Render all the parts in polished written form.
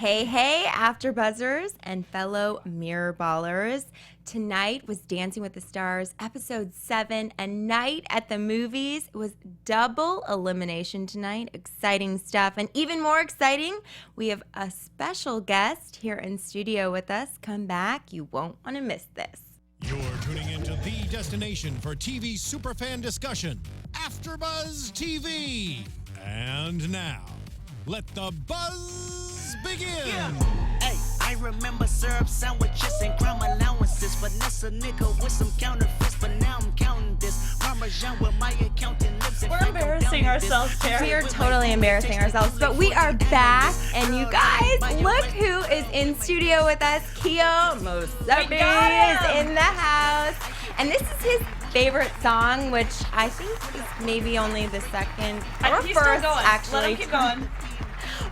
Hey, hey, AfterBuzzers and fellow Mirror Ballers. Tonight was Dancing with the Stars, episode 7, a night at the movies. It was double elimination tonight. Exciting stuff. And even more exciting, we have a special guest here in studio with us. Come back. You won't want to miss this. You're tuning into the destination for TV superfan discussion, AfterBuzz TV. And now, let the buzz begin. Yeah. Hey, I remember syrup sandwiches and crime allowances. Finesse a nigga with some counterfeits, but now I'm counting this. Parmesan with my accountant lips. We're embarrassing ourselves, Terry. We are totally embarrassing ourselves, but we are back, and you guys, look who is in studio with us. Keo Motsepe is in the house, and this is his favorite song, which I think is maybe only the second or He's first, still going. actually. Let him keep going.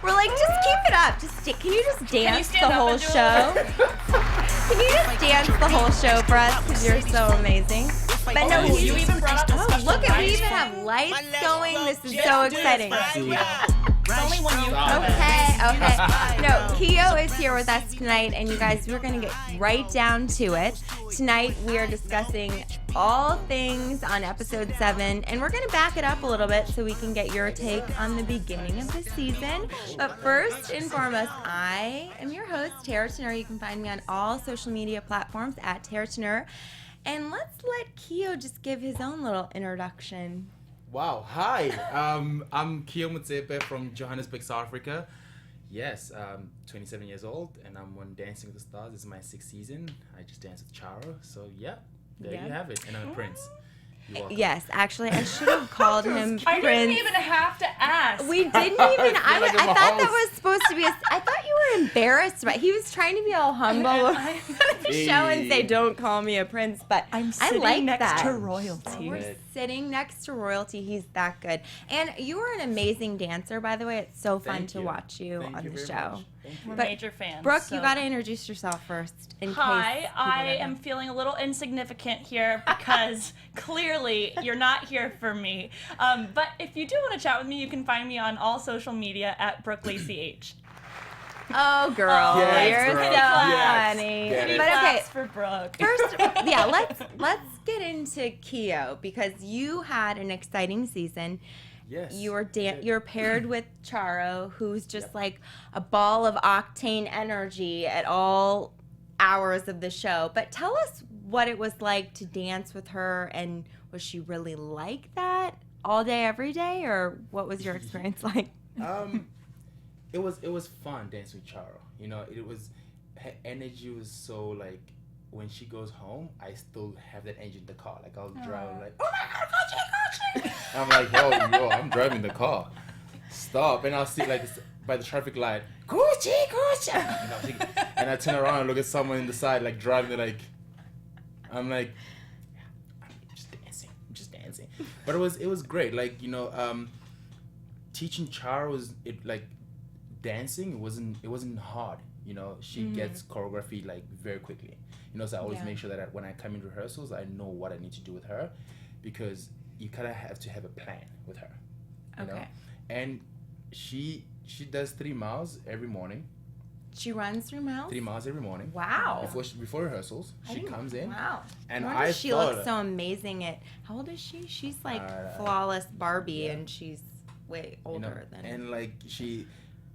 We're like, just keep it up. Can you just dance the whole show? Can you just dance the whole show for us? Because you're so amazing. But no, you even brought up the special look at, we lights. even have lights going. This is so exciting. It's only when you come in. Okay. No, Keo is here with us tonight, and you guys, we're going to get right down to it. Tonight, we are discussing all things on episode 7, and we're going to back it up a little bit so we can get your take on the beginning of the season. But first and foremost, I am your host, Turnure. You can find me on all social media platforms at Turnure. And let's let Keo just give his own little introduction. Wow, hi. I'm Keo Motsepe from Johannesburg, South Africa. Yes, 27 years old, and I'm on Dancing with the Stars. This is my 6th season. I just danced with Charo, so yeah, there you have it. And I'm a prince. You're welcome. Yes, actually, I should have called him I Prince. didn't even have to ask. We didn't even. I like thought I'm a that host. was supposed to be. I thought you were embarrassed, but he was trying to be all humble on the show and say, "Don't call me a prince." But I'm I sitting like next that. to royalty. We're sitting next to royalty. He's that good. And you are an amazing dancer, by the way. It's so fun Thank to you. watch you Thank on you the very show. much. Thank you. We're But major fans. Brooke, so. you got to introduce yourself first. In Hi, case I people don't am know. feeling a little insignificant here because clearly you're not here for me. But if you do want to chat with me, you can find me on all social media at Brooke Lacey H. Oh, girl, Yes, you're girl. so Yes. funny. Get it. But okay, Claps for Brooke. first, yeah, let's get into Keo because you had an exciting season. Yes. You're paired with Charo, who's just like a ball of octane energy at all hours of the show. But tell us what it was like to dance with her, and was she really like that all day, every day, or what was your experience like? It was fun dancing with Charo. You know, her energy was so like, when she goes home, I still have that energy in the car. Like I'll drive like, oh my God, Gucci. I'm like, yo, I'm driving the car. Stop. And I'll see like by the traffic light, Gucci. And I turn around and look at someone in the side like driving. They're like, I'm like, I'm just dancing. But it was great. Like, you know, teaching Charo was like dancing. It wasn't hard. You know, she gets choreography like very quickly. You know, so I always make sure that when I come in rehearsals, I know what I need to do with her, because you kind of have to have a plan with her. You know? And she does 3 miles every morning. She runs through miles? 3 miles every morning. Wow. Before rehearsals, she comes in. Wow. And No wonder I she thought, looks so amazing at, how old is she? She's like flawless Barbie, and she's way older than. And like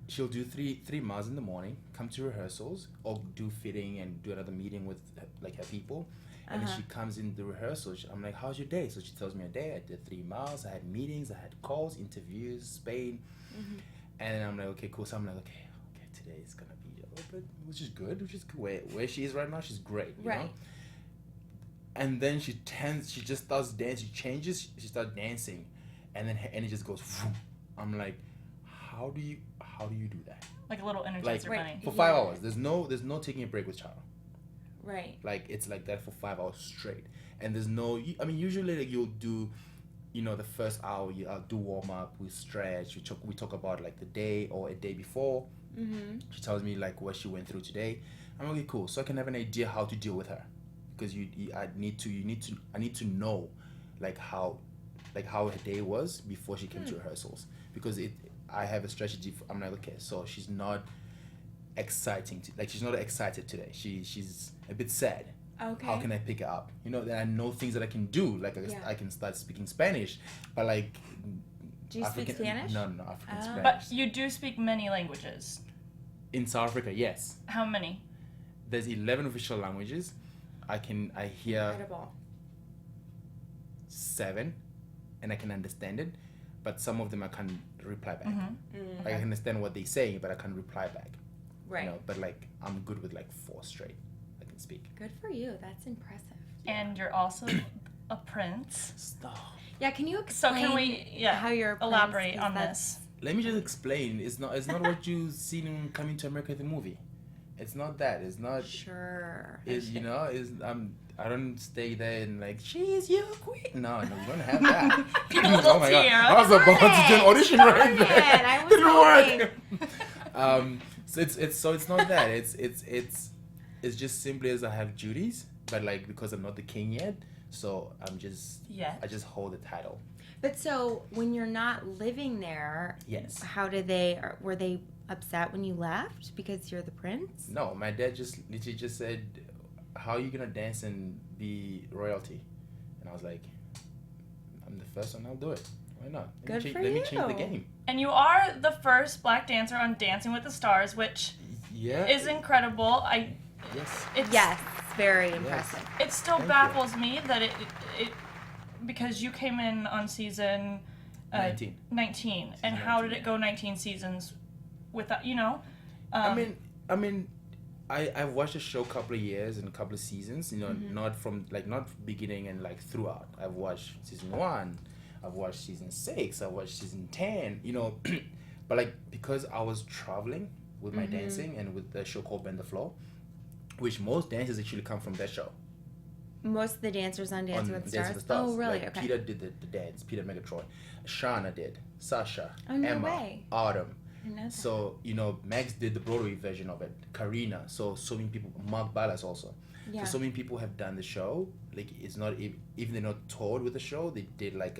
she'll do three miles in the morning, come to rehearsals, or do fitting and do another meeting with like her people. And then she comes in the rehearsals. I'm like, how's your day? So she tells me a day. I did 3 miles. I had meetings. I had calls, interviews, Spain. And then I'm like, okay, cool. So I'm like, okay, today is gonna be a little bit, which is good. Where she is right now, she's great. You know? And then she just starts dancing. She changes. She starts dancing, and then her energy just goes. Vroom. I'm like, how do you do that? Like a little energizer Like bunny. for 5 hours. There's no taking a break with Charo. Right. Like it's like that for 5 hours straight, and there's no. I mean, usually like you'll do, you know, the first hour I'll do warm up, we stretch, we talk about like the day or a day before. She tells me like what she went through today. I'm like, okay, cool. So I can have an idea how to deal with her, because I need to know like how her day was before she came to rehearsals, because I have a strategy. I'm like, okay, so she's not exciting. Like she's not excited today. She's a bit sad. Okay. How can I pick her up? You know, then I know things that I can do. Like I can start speaking Spanish, but like. Do you speak Spanish? No, African Spanish. But you do speak many languages. In South Africa, yes. How many? There's 11 official languages. I hear Incredible. 7, and I can understand it, but some of them I can't reply back. Mm-hmm. Like I can understand what they say, but I can't reply back. Right. You know, but like I'm good with like 4 straight. I can speak. Good for you. That's impressive. And you're also a prince. Stop. Yeah, can you So explain can we how you're elaborate on this? Let me just explain. It's not what you seen in Coming to America the movie. It's not that. It's not. Sure. Is you know? Is I don't stay there and like she's your queen. No, you don't have that. Little tear. I was about to do an audition right there. I was Didn't hoping. work. So it's not that. It's just simply as I have duties, but like because I'm not the king yet, so I just hold the title. But so when you're not living there, Yes. how were they upset when you left because you're the prince? No, my dad just literally just said, "How are you gonna dance and be royalty?" And I was like, "I'm the first one. I'll do it. Why not? Let me change the game." And you are the first black dancer on Dancing with the Stars, which is incredible. Yes, very impressive. It still Thank baffles me that it because you came in on season 19. And how did it go 19 seasons without, you know? I mean, I've watched the show a couple of years and a couple of seasons, you know, not beginning and like throughout. I've watched season 1, I've watched season 6, I've watched season 10, you know, but like because I was traveling with my dancing and with the show called Bend the Flow, which most dancers actually come from that show. Most of the dancers on Dancing with the Stars? Oh, really? Like, okay. Peta did the dance. Peta Megatroy. Sharna did. Sasha. Oh, no Emma. way. Artem. I know that. So, you know, Max did the Broadway version of it. Karina. So many people. Mark Ballas also. Yeah. So many people have done the show. Like, it's not, even they're not toured with the show, they did like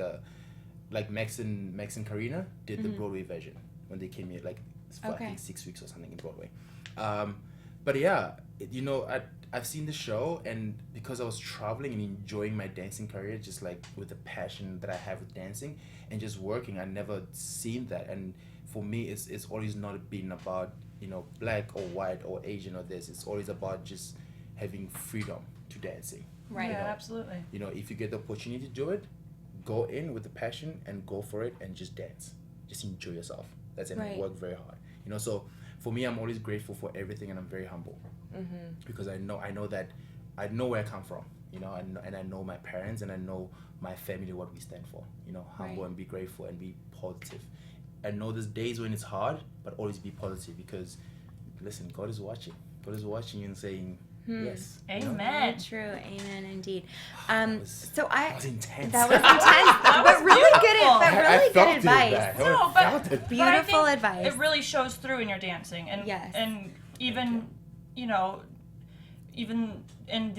Max and Karina did the Broadway version when they came here, like, for I think 6 weeks or something in Broadway. But yeah, you know, I've seen the show, and because I was traveling and enjoying my dancing career, just like with the passion that I have with dancing and just working, I never seen that. And for me, it's always not been about, you know, black or white or Asian or this. It's always about just having freedom to dancing. Right. Yeah, You know? absolutely. You know, if you get the opportunity to do it, go in with the passion and go for it and just dance. Just enjoy yourself. That's it. And work very hard. You know, so for me, I'm always grateful for everything, and I'm very humble because I know that I know where I come from. You know, and I know my parents and I know my family, what we stand for. You know, humble and be grateful and be positive. I know there's days when it's hard, but always be positive because, listen, God is watching. God is watching you and saying, yes. Amen. True. Amen, indeed. That was intense. That was intense, but really good advice. Beautiful advice. It really shows through in your dancing, and and even, you know, even in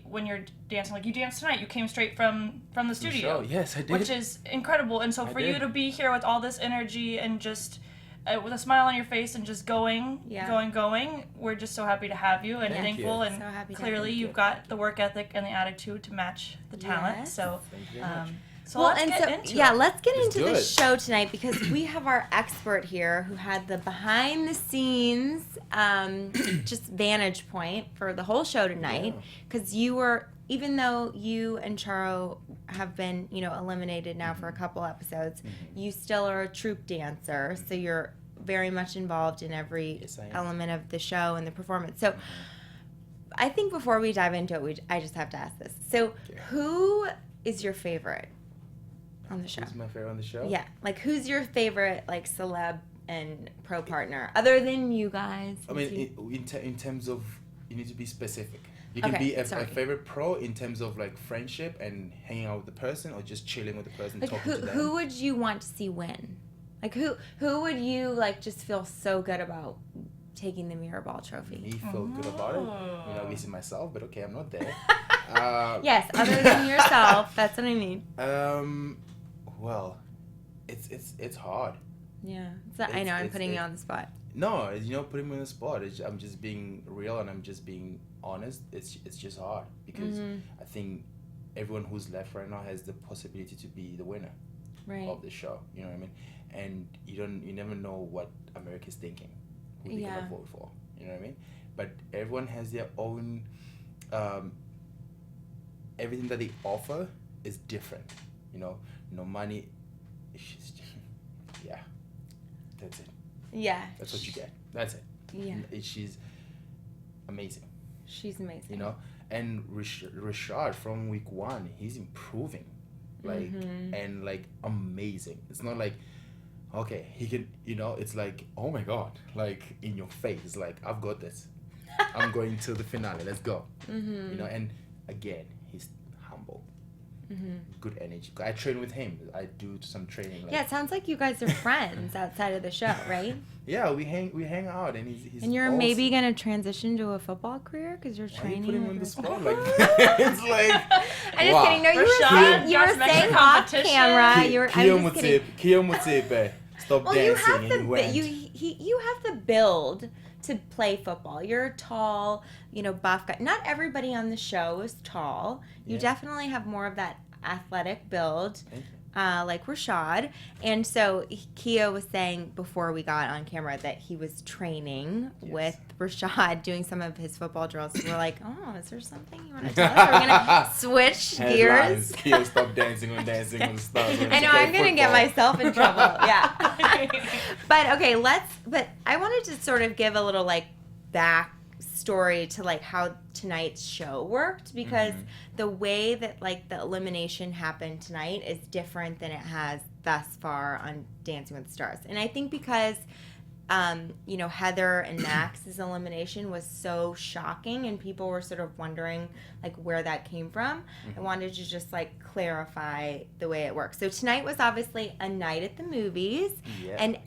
when you're dancing, like you danced tonight, you came straight from the studio. Yes, I did. Which is incredible, and so for you to be here with all this energy and just with a smile on your face and just going, we're just so happy to have you and thankful, and so happy to clearly you've got the work ethic and the attitude to match the talent. So, So let's get into the it. show tonight, because we have our expert here who had the behind the scenes just vantage point for the whole show tonight, because you were, even though you and Charo have been, you know, eliminated now for a couple episodes, you still are a troupe dancer, so you're very much involved in every element of the show and the performance. So I think before we dive into it, I just have to ask this. So who is your favorite on the show? Who's my favorite on the show? Yeah, like who's your favorite, like, celeb and pro partner, other than you guys? I mean, in terms of, you need to be specific. You can be a favorite pro in terms of like friendship and hanging out with the person, or just chilling with the person, like talking to them. Who would you want to see win? Like who would you like just feel so good about taking the Mirror Ball trophy? Me feel good about it. You know, at least in myself, but okay, I'm not there. Yes, other than yourself. That's what I mean. Well, it's hard. Yeah, I know I'm putting you on the spot. No, putting me on the spot. I'm just being real and I'm just being honest. It's just hard because I think everyone who's left right now has the possibility to be the winner of the show. You know what I mean? And you never know what America's thinking, who they're gonna vote for. You know what I mean? But everyone has their own. Everything that they offer is different. Normani, yeah, that's it. Yeah. That's what you get. That's it. Yeah. She's amazing. She's amazing. And Rashad from week 1, he's improving, and amazing. It's not like, okay, he can, it's like, oh my God, like in your face, like I've got this. I'm going to the finale. Let's go. And again, he's humble. Good energy. I train with him. I do some training. Yeah, it sounds like you guys are friends outside of the show, right? Yeah, we hang out, and he's. And you're awesome. Maybe gonna transition to a football career because you're training. Why are you putting him on with the your spot like that? It's like. I'm just kidding. No, you were saying off camera. Keo Motsepe. Stop dancing and went. You have the build to play football. You're a tall, buff guy. Not everybody on the show is tall. You definitely have more of that athletic build, like Rashad. And so Keo was saying before we got on camera that he was training with Rashad, doing some of his football drills. So we're like, oh, is there something you want to tell us? Are we going to switch gears? Keo, stop dancing on the stars. I know, I'm going to get myself in trouble. Yeah. But okay, but I wanted to sort of give a little back story to how tonight's show worked, because the way that the elimination happened tonight is different than it has thus far on Dancing with the Stars. And I think because Heather and Max's elimination was so shocking and people were sort of wondering where that came from, I wanted to just clarify the way it works. So tonight was obviously a night at the movies, and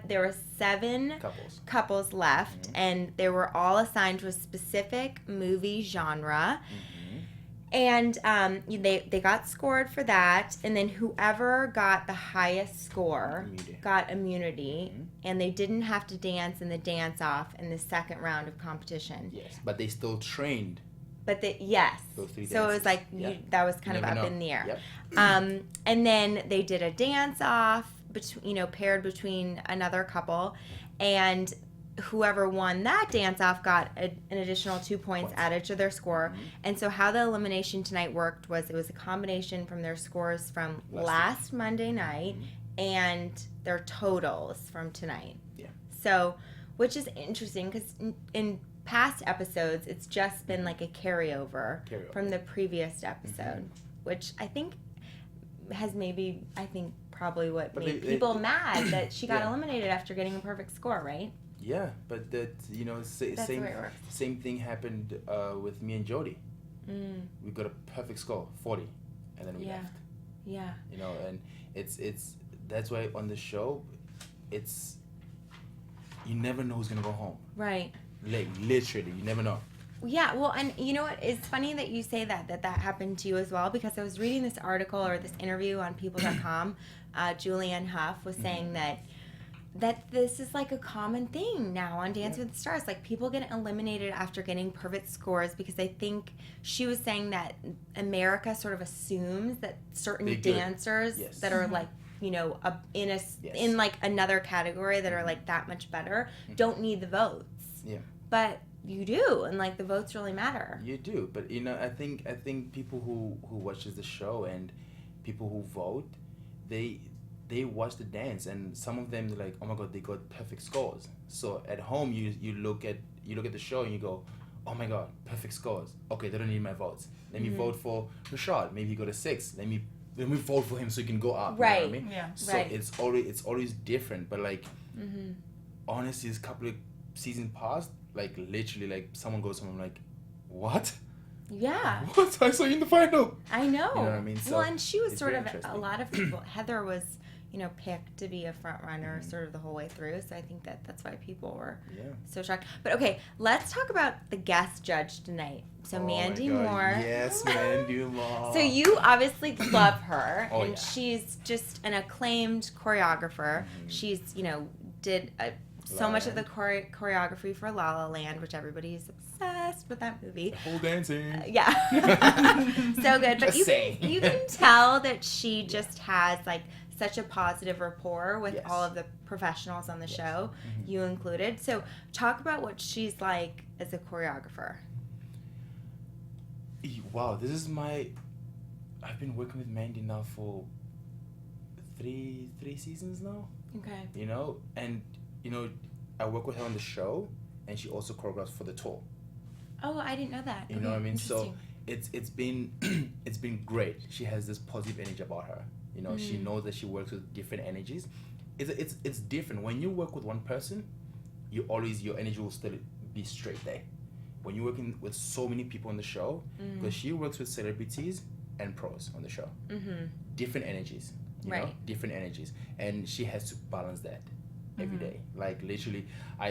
there were 7 couples left, and they were all assigned to a specific movie genre. And they got scored for that, and then whoever got the highest score got immunity, and they didn't have to dance in the dance-off in the second round of competition. Yes, but they still trained. But so it was that was kind of up in the air. Yep. And then they did a dance-off, paired between another couple, and whoever won that dance-off got an additional 2 points added to their score. And so how the elimination tonight worked was it was a combination from their scores from last Monday night and their totals from tonight. Yeah. So, which is interesting because in past episodes, it's just been a carryover from the previous episode, which I think has probably what made people mad that she got eliminated after getting a perfect score, right? Yeah, but same thing happened with me and Jody. We got a perfect score, 40, and then we left. Yeah. And it's that's why on the show, you never know who's gonna go home. Right. Literally, you never know. Yeah, well, and you know what? It's funny that you say that happened to you as well, because I was reading this article or this interview on people.com. Julianne Hough was saying that this is a common thing now on Dancing with the Stars. People get eliminated after getting perfect scores because I think she was saying that America sort of assumes that certain dancers that are in another category that are that much better don't need the votes. Yeah. But you do, and the votes really matter. You do, but I think people who watches the show and people who vote, they watch the dance, and some of them are oh my God, they got perfect scores. So at home you look at the show and you go, oh my God, perfect scores. Okay, they don't need my votes. Let me vote for Rashad. Maybe he got a 6. Let me vote for him so he can go up. Right. You know what I mean? Yeah. So it's always different, but honestly, this couple of seasons past, literally someone goes home, I'm like, what? Yeah. What? I saw you in the final. I know. You know what I mean? So and she was sort of a lot of people. Heather was, picked to be a front runner sort of the whole way through. So I think that's why people were so shocked. But okay, let's talk about the guest judge tonight. So Mandy Moore. Yes, Mandy Moore. So you obviously love her, and she's just an acclaimed choreographer. She's, did so much of the choreography for La La Land, which everybody's obsessed with that movie. The whole dancing. Yeah. So good. But Just you can tell that she just has like such a positive rapport with all of the professionals on the show, you included. So talk about what she's like as a choreographer. Wow, this is I've been working with Mandy now for three seasons now. Okay. You know, and you know, I work with her on the show, and she also choreographs for the tour. Oh, I didn't know that. You know what I mean? So it's been it's been great. She has this positive energy about her. You know, she knows that she works with different energies. It's different when you work with one person. Your energy will still be straight there. When you're working with so many people on the show, because she works with celebrities and pros on the show, different energies. You know, different energies, and she has to balance that every day. Like literally,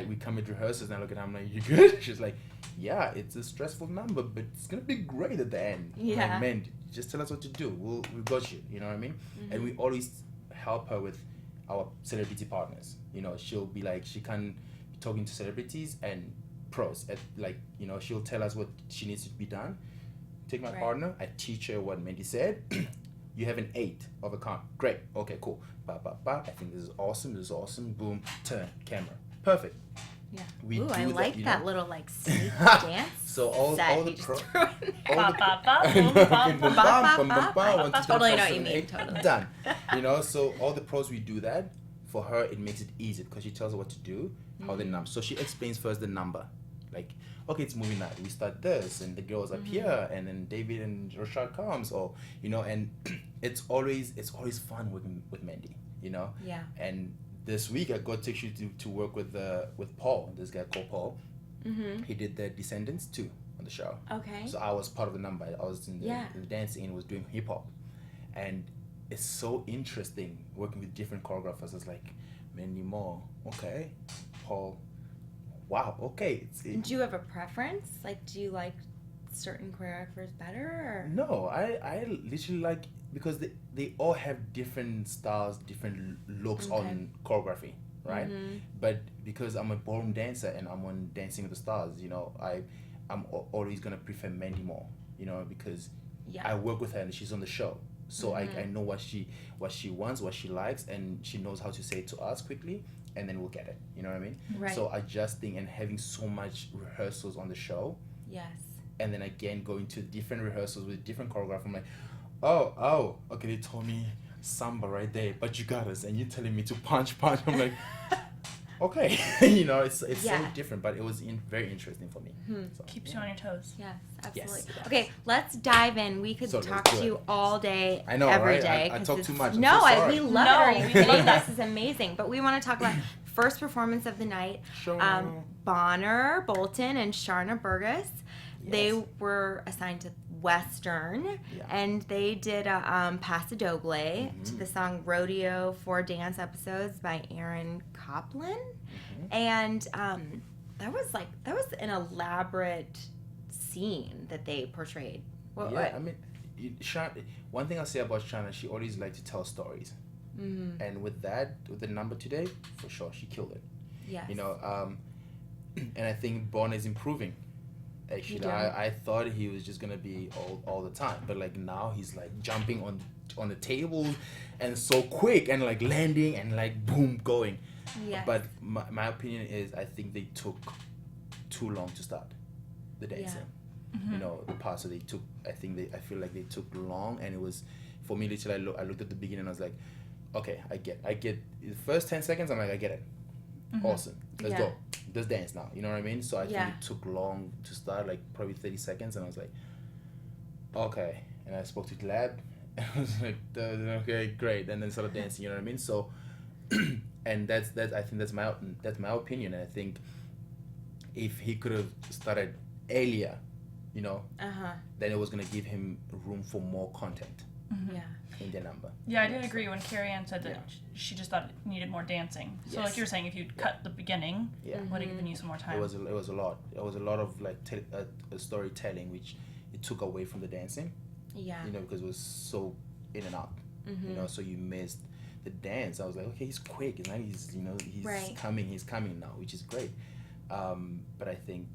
we come at rehearsals and I look at her, I'm like, you good? She's like, yeah, it's a stressful number, but it's gonna be great at the end. Yeah. Like, man, just tell us what to do. We've got you. You know what I mean? And we always help her with our celebrity partners. You know, she'll be like, she can be talking to celebrities and pros. Like, you know, she'll tell us what she needs to be done. Take my partner, I teach her what Mandy said. You have an 8 of a count. Great. Okay, cool. Ba, ba, ba. I think this is awesome. This is awesome. Boom. Turn. Camera. Perfect. Yeah. We Ooh, do I like that, that little like sneak dance. So all the pros. Totally know what you mean. Totally. Done. You know, so all the pros, we do that. For her, it makes it easy because she tells her what to do, how the number. So she explains first the number. Like, okay, it's movie night. We start this, and the girls up here, and then David and Rashad comes, or you know, and it's always fun working with Mandy, you know. Yeah. And this week I got to work with Paul, this guy called Paul. He did the Descendants 2 on the show. Okay. So I was part of the number. I was in the dancing and was doing hip hop, and it's so interesting working with different choreographers. It's like Mandy Moore, okay, Paul. Wow, okay. Do you have a preference? Like, do you like certain choreographers better? Or? No, I literally like, because they all have different styles, different looks on choreography, right? But because I'm a ballroom dancer and I'm on Dancing with the Stars, you know, I'm always going to prefer Mandy Moore, you know, because I work with her and she's on the show. So I know what she wants, what she likes, and she knows how to say it to us quickly. And then we'll get it. You know what I mean? Right. So adjusting and having so much rehearsals on the show. Yes. And then again going to different rehearsals with different choreographers. I'm like, oh, okay, they told me samba right there, but you got us, and you're telling me to punch. I'm like, okay, you know, it's so different, but it was very interesting for me. So, Keeps you on your toes. Yes, absolutely. Yes. Okay, let's dive in. We could talk to you all day, I know, every right? day. I talk too much. No, we love it. We love This is amazing. But we want to talk about first performance of the night. Bonner Bolton and Sharna Burgess. Yes. They were assigned to Western, and they did a Paso Doble to the song Rodeo for Dance Episodes by Aaron Copland. And that was an elaborate scene that they portrayed. I mean, one thing I'll say about Sharna, she always liked to tell stories. And with the number today, for sure, she killed it. Yes. You know, and I think Bonner is improving. Actually, I thought he was just gonna be all the time, but like now he's like jumping on the table, and so quick, and like landing and like boom going. Yeah. But my opinion is, I think they took too long to start the dancing. You know, the parts that they took, I feel like they took long, and it was, for me, literally, I looked at the beginning and I was like, okay, I get the first 10 seconds, I'm like, I get it. Awesome. Let's go. Let's dance now. You know what I mean? So I think it took long to start, like probably 30 seconds, and I was like, okay. And I spoke to the lab, and I was like, okay, great. And then started dancing. You know what I mean? So, and I think that's my opinion. And I think if he could have started earlier, you know, then it was gonna give him room for more content. In the number. Yeah, I did agree when Carrie Ann said that she just thought it needed more dancing. So like you were saying, if you'd cut the beginning, would have given you some more time. It was a lot. It was a lot of like storytelling, which it took away from the dancing. Yeah. You know, because it was so in and out. You know, so you missed the dance, I was like, okay, he's quick, and now he's Right. he's coming now, which is great. But I think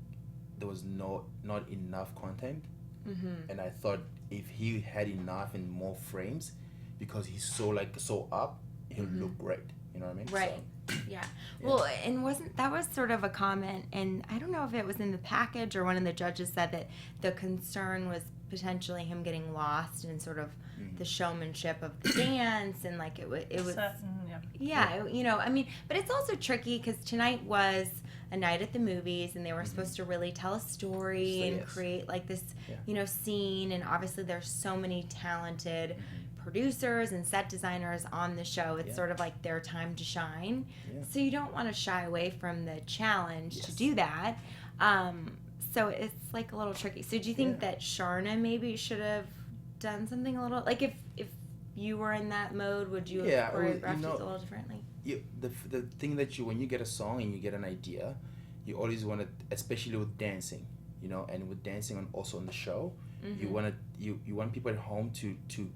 there was not enough content, and I thought if he had enough and more frames, because he's so up, he'll look great. You know what I mean? Right. So, yeah. Well, and that was sort of a comment, and I don't know if it was in the package or one of the judges said that the concern was potentially him getting lost in sort of the showmanship of the dance, and like it was you know, I mean, but it's also tricky because tonight was a night at the movies, and they were supposed to really tell a story and create like this you know, scene, and obviously there's so many talented producers and set designers on the show. It's sort of like their time to shine, so you don't want to shy away from the challenge to do that. So it's like a little tricky. So do you think that Sharna maybe should have done something a little, like if you were in that mode, would you have choreographed it a little differently? The thing that when you get a song and you get an idea, you always want to, especially with dancing, you know, and with dancing also on the show, you want people at home to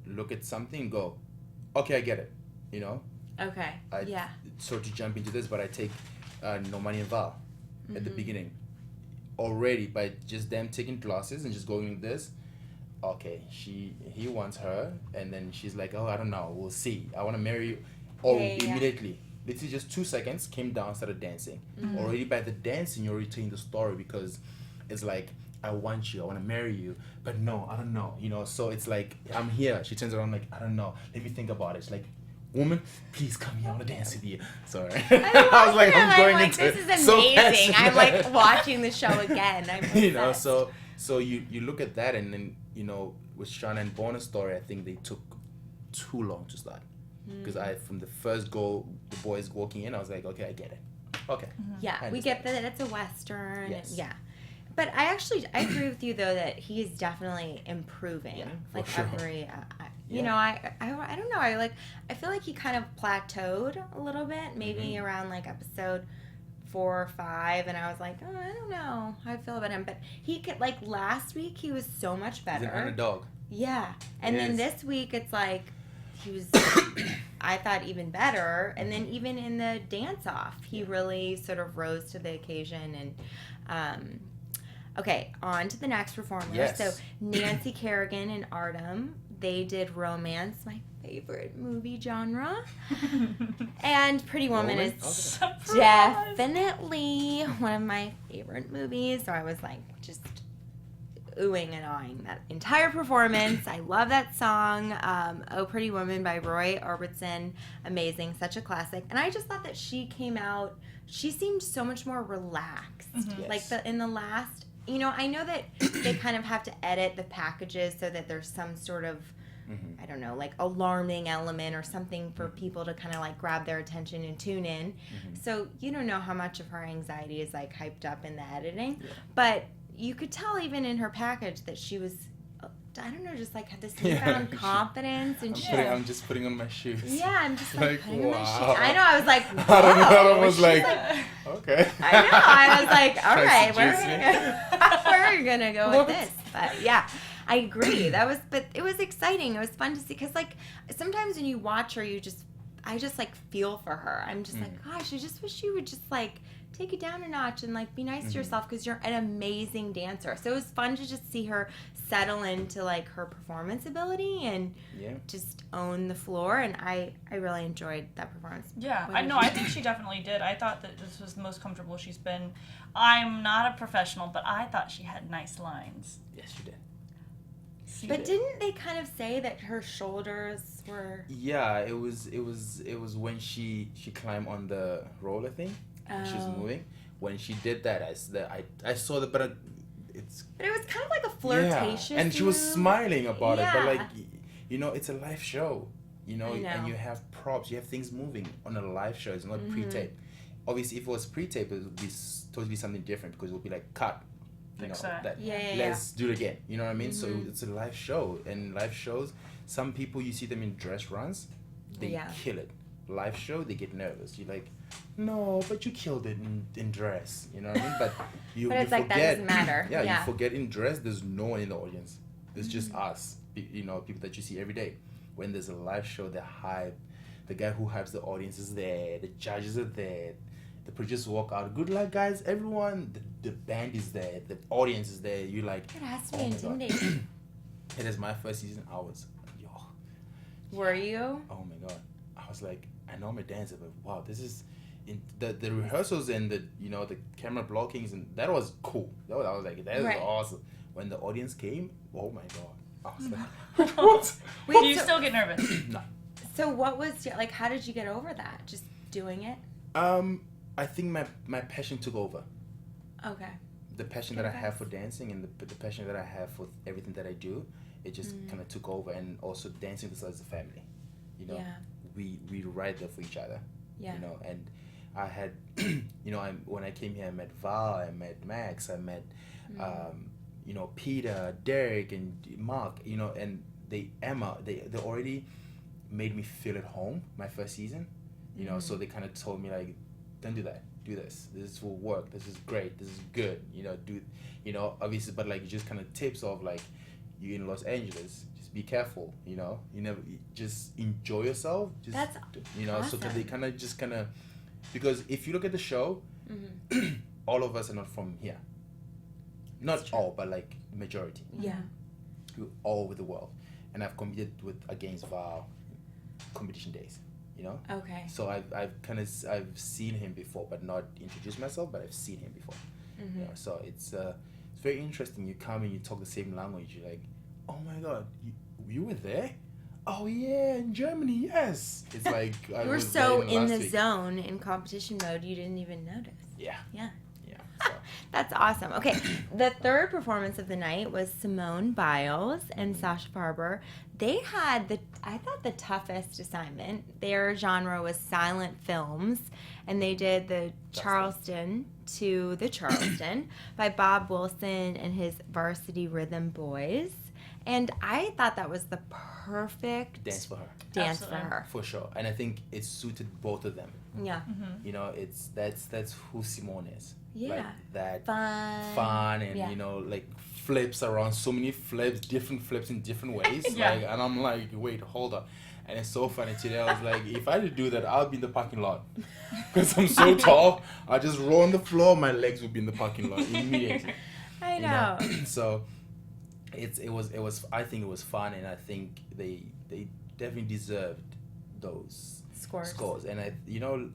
look at something and go, okay, I get it, you know. Okay. So to jump into this, but I take Normani and Val at the beginning. Already by just them taking classes and just going like this, okay, he wants her, and then she's like, oh, I don't know, we'll see, I want to marry you. Immediately, literally just 2 seconds, came down, started dancing. Already by the dancing, you're already telling the story, because it's like, I want you, I want to marry you, but no, I don't know, you know. So it's like, I'm here. She turns around like, I don't know, let me think about it. It's like, woman, please come here, I want to dance with you. Sorry. I was like, I'm going into this is amazing. I'm like watching the show again. I'm you know, so you look at that, and then, you know, with Sharna and Bonus story, I think they took too long to start, because from the first go, the boys walking in, I was like, okay, I get it. Okay. Yeah, we get that it's a Western. Yes. Yeah. But I agree with you though that he is definitely improving. Like every, you know, I don't know. I feel like he kind of plateaued a little bit, maybe around like episode 4 or 5, and I was like, oh, I don't know how I feel about him. But he could, like last week he was so much better. He's an underdog. Yeah, and then this week it's like he was, I thought, even better. And then even in the dance off, he really sort of rose to the occasion. And okay, on to the next performer. Yes. So Nancy Kerrigan and Artem, they did Romance, my favorite movie genre. And Pretty Woman is definitely one of my favorite movies. So I was like just oohing and awing that entire performance. I love that song, Oh Pretty Woman by Roy Orbison. Amazing, such a classic. And I just thought that she came out, she seemed so much more relaxed. Like in the last, you know, I know that they kind of have to edit the packages so that there's some sort of, I don't know, like alarming element or something for people to kind of like grab their attention and tune in. So you don't know how much of her anxiety is like hyped up in the editing. But you could tell even in her package that she was, I don't know, just like had this newfound confidence. And I'm just putting on my shoes. Yeah, I'm just like putting on my shoes. I know, I was like, whoa. I was like, okay. I know, I was like, all right, where are you gonna go with this? But yeah, I agree. But it was exciting. It was fun to see, because like sometimes when you watch her, I just like feel for her. I'm just like, gosh, I just wish you would just like take it down a notch and like be nice to yourself, because you're an amazing dancer. So it was fun to just see her settle into like her performance ability and just own the floor. And I really enjoyed that performance. Yeah, I think she definitely did. I thought that this was the most comfortable she's been. I'm not a professional, but I thought she had nice lines. Yes, she did. But didn't they kind of say that her shoulders were? Yeah, it was when she climbed on the roller thing. She was moving. When she did that, I saw that, but it's. But it was kind of like a flirtatious. Yeah, and she was smiling about it, but like, you know, it's a live show, you know, and you have props, you have things moving on a live show. It's not pre-tape. Obviously, if it was pre-tape, it would be totally something different, because it would be like cut. You know, that let's do it again. You know what I mean? So it's a live show, and live shows, some people, you see them in dress runs, they kill it. Live show, they get nervous. You're like, no, but you killed it in dress. You know what I mean? But you it's like forget, that doesn't matter. Yeah, you forget in dress, there's no one in the audience. It's just us, you know, people that you see every day. When there's a live show, they're hype, The guy who hypes the audience is there. The judges are there. The producers walk out. Good luck, guys. Everyone. The band is there. The audience is there. You like. It has to be intimidating. It is my first season. I was, Were you? Oh my god! I was like, I know I'm a dancer, but wow, this is. In the rehearsals and the the camera blockings, and that was cool. I was like, that was awesome. When the audience came, oh my god, I was like, what? Do you still get nervous? No. So what was like? How did you get over that? Just doing it? I think my passion took over. Okay. The passion that I have for dancing and the passion that I have for everything that I do, it just kind of took over. And also dancing with us as a family, we ride there for each other. Yeah. And I had, when I came here, I met Val, I met Max, I met, Peta, Derek, and Mark, and Emma, they already made me feel at home my first season, so they kind of told me like, don't do that, do this will work, this is great, this is good, obviously, but like just kind of tips of like, you're in Los Angeles, just be careful, you never, just enjoy yourself, just, that's so that they kind of, because if you look at the show, all of us are not from here. Not all, but like majority. Yeah. We're all over the world. And I've competed against Val competition days, Okay. So I've seen him before, but not introduced myself, but I've seen him before. So it's very interesting. You come and you talk the same language. You're like, oh my god, you were there? Oh yeah, in Germany, yes. It's like I you were was so there in the week. zone in competition mode, you didn't even notice. Yeah. Yeah. So. That's awesome. Okay, the third performance of the night was Simone Biles and Sasha Farber. They had I thought the toughest assignment. Their genre was silent films, and they did the Charleston to the Charleston by Bob Wilson and his Varsity Rhythm Boys. And I thought that was the perfect dance for her. Absolutely. For her. For sure. And I think it suited both of them. Yeah. It's that's who Simone is. Yeah. Like that Fun and like flips around, so many flips, different flips in different ways. Yeah. Like, and I'm like, wait, hold up. And it's so funny today. I was like, if I had to do that, I'll be in the parking lot. Because I'm so tall, I just roll on the floor, my legs would be in the parking lot immediately. I know. So it was I think it was fun, and I think they definitely deserved those scores. And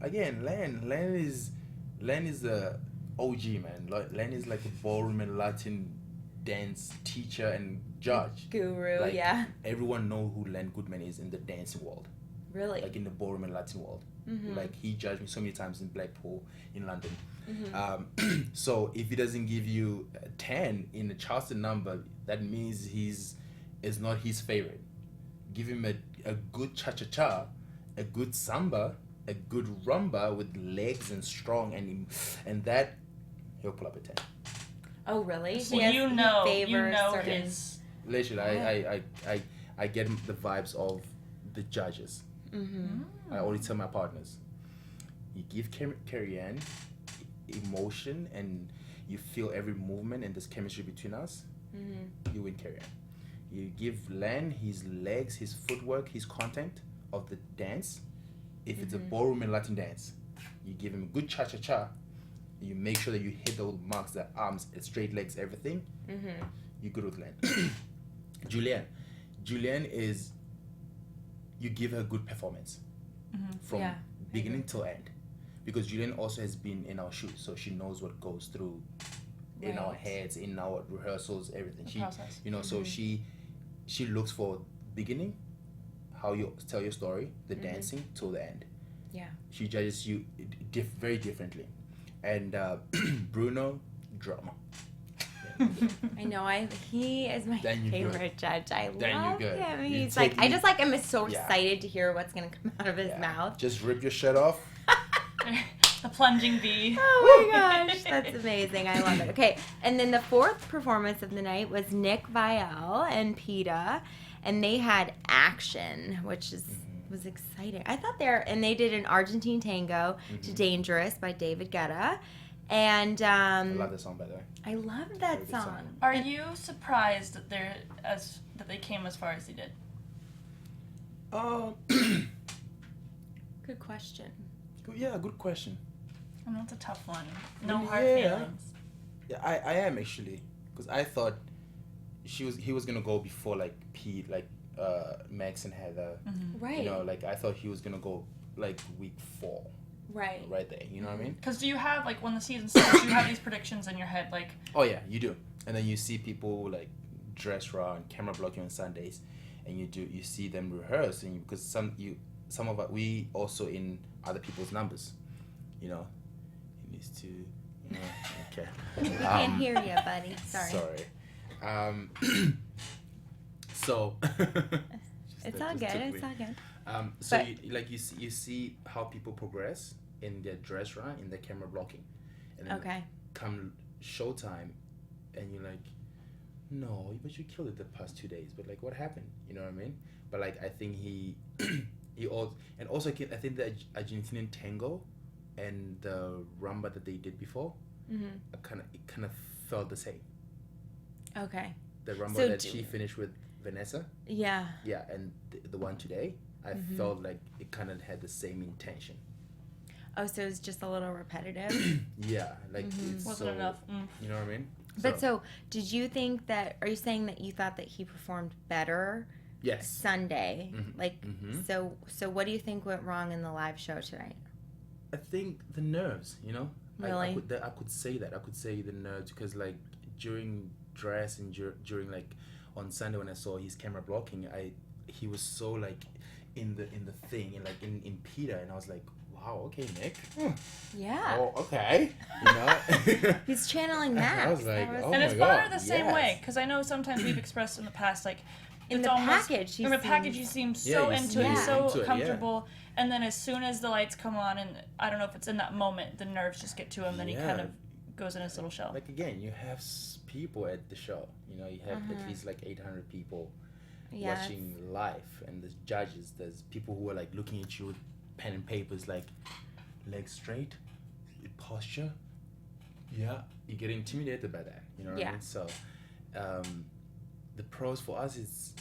again, Len is the OG, man. Len is like a ballroom and Latin dance teacher and judge. Guru, like, yeah. Everyone know who Len Goodman is in the dancing world. Really? Like in the ballroom and Latin world. Like he judged me so many times in Blackpool, in London. So if he doesn't give you a 10 in the Charleston number, that means is not his favorite. Give him a good cha-cha-cha, a good samba, a good rumba with legs and strong, and that he'll pull up a 10. Oh really? So certain... Literally, I get the vibes of the judges. I always tell my partners, you give Carrie Ann emotion and you feel every movement and there's chemistry between us, you win Carrie Ann. You give Len his legs, his footwork, his content of the dance. If it's a ballroom and Latin dance, you give him a good cha-cha-cha. You make sure that you hit those marks, the arms, straight legs, everything. You're good with Len. Julianne is, you give her good performance from beginning till end, because Julianne also has been in our shoes, so she knows what goes through in our heads, in our rehearsals, everything. So she looks for beginning, how you tell your story, the dancing till the end. Yeah. She judges you very differently, and Bruno, drama. I know. He is my favorite judge. I love him. He's like, I just like I'm so excited to hear what's gonna come out of his mouth. Just rip your shirt off. The plunging bee. Oh my gosh, that's amazing. I love it. Okay, and then the fourth performance of the night was Nick Viall and Peta, and they had Action, which was exciting. I thought they did an Argentine tango to Dangerous by David Guetta. And I love that song, by the way. I love that song. Are you surprised that they came as far as they did? Good question. Yeah, good question. And that's a tough one. No Yeah. hard feelings. Yeah, I am actually, because I thought he was gonna go before like Pete, like Max and Heather. Right. You know, like I thought he was gonna go like week 4. Right. Right there. You know what I mean? Because do you have like when the season starts, do you have these predictions in your head like? Oh yeah, you do. And then you see people like dress raw and camera blocking on Sundays, and you see them rehearse, and because some of we also in other people's numbers, you know. He needs to, you know. Okay. We can't hear you, buddy. Sorry. Sorry. So. It's all good. It's all good. So But- you see how people progress in their dress run, in their camera blocking, and then come showtime, and you're like, no, but you killed it the past 2 days. But like, what happened? You know what I mean? But like, I think he also, and also I think the Argentinian tango and the rumba that they did before, it kind of felt the same. Okay. The rumba that she finished with Vanessa. Yeah. Yeah, and the one today, I felt like it kind of had the same intention. Oh, so it's just a little repetitive? Yeah, like it's Wasn't so, enough. You know what I mean? But so, did you think that, are you saying that you thought that he performed better yes. Sunday? Like, so what do you think went wrong in the live show tonight? I think the nerves, you know? Really? I could say that. I could say the nerves because like during dress and during like on Sunday when I saw his camera blocking, he was so like in the thing and like in Peta, and I was like, wow, okay, Nick. Yeah. Oh, okay. You know? He's channeling Max. I was like, oh And my it's God, Bonner the same yes. way, because I know sometimes we've expressed in the past, like, In it's the almost, package, he in the package, seems- he seems Yeah, so he's into it, yeah. so into it, yeah. comfortable, and then as soon as the lights come on, and I don't know if it's in that moment, the nerves just get to him, then he kind Yeah. of goes in his little shell. Like again, you have people at the show. You know, you have at least like 800 people Yeah, watching live, and there's judges. There's people who are like looking at you with pen and papers, like legs straight, posture. Yeah, you get intimidated by that. You know what I mean? So, the pros for us is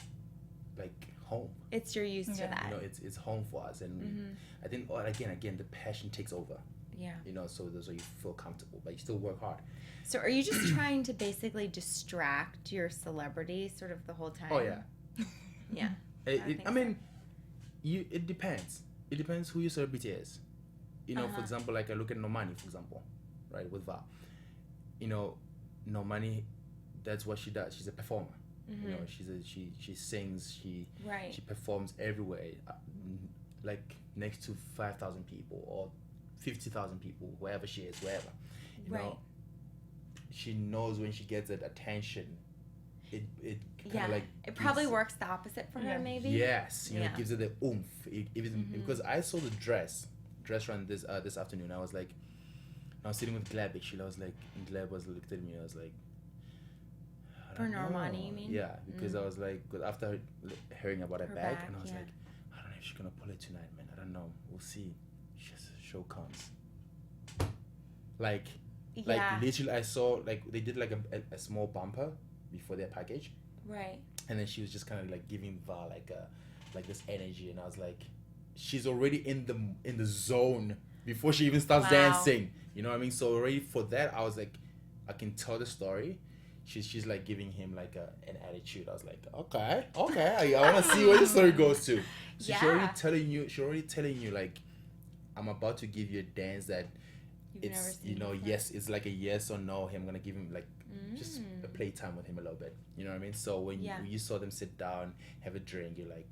like home. It's you're used to that. You know, it's home for us, and I think again the passion takes over. Yeah. You know, so you feel comfortable, but you still work hard. So are you just trying to basically distract your celebrity sort of the whole time? Oh yeah. Yeah. I mean, it depends. It depends who your celebrity is. You know, for example, like I look at Normani, for example, right, with Val. You know, Normani, that's what she does. She's a performer. You know, she sings, she performs everywhere, like next to 5,000 people or 50,000 people, wherever she is, wherever. You know, she knows when she gets that attention. It kind of like it probably works the opposite for her, maybe. Yes, you know, it gives her the oomph. Because I saw the dress run this afternoon. I was like, I was sitting with Gleb actually. I was like, and Gleb looked at me. I was like, For Normani, you mean? Yeah, because I was like, cause after hearing about her back, and I was yeah. like, I don't know if she's gonna pull it tonight, man. I don't know. We'll see. Just show comes. Like literally, I saw like they did like a small bumper before their package. Right. And then she was just kind of like giving Val like this energy, and I was like, she's already in the zone before she even starts dancing. You know what I mean? So already for that, I was like, I can tell the story. She's like giving him like an attitude. I was like, okay, I want to see where the story goes to. So she's already telling you like, I'm about to give you a dance that You've never seen before. before. Yes, it's like a yes or no. I'm gonna give him like just a playtime with him a little bit. You know what I mean? So when you saw them sit down, have a drink, you're like,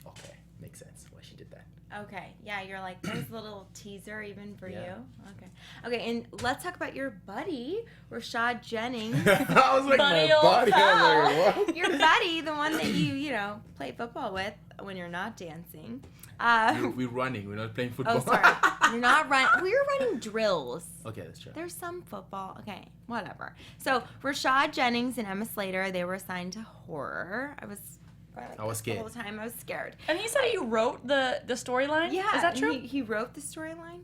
okay, makes sense why she did that. Okay, yeah, you're like, there's a little teaser even for you. Okay, and let's talk about your buddy, Rashad Jennings. I was like, Buddy my old buddy. I pal. was like, what? Your buddy, the one that you know, play football with when you're not dancing. We're running. We're not playing football. Oh, sorry. You're not running. We're running drills. Okay, that's true. There's some football. Okay, whatever. So Rashad Jennings and Emma Slater, they were assigned to horror. I was scared. The whole time I was scared. And he said he wrote the storyline? Yeah. Is that true? He wrote the storyline?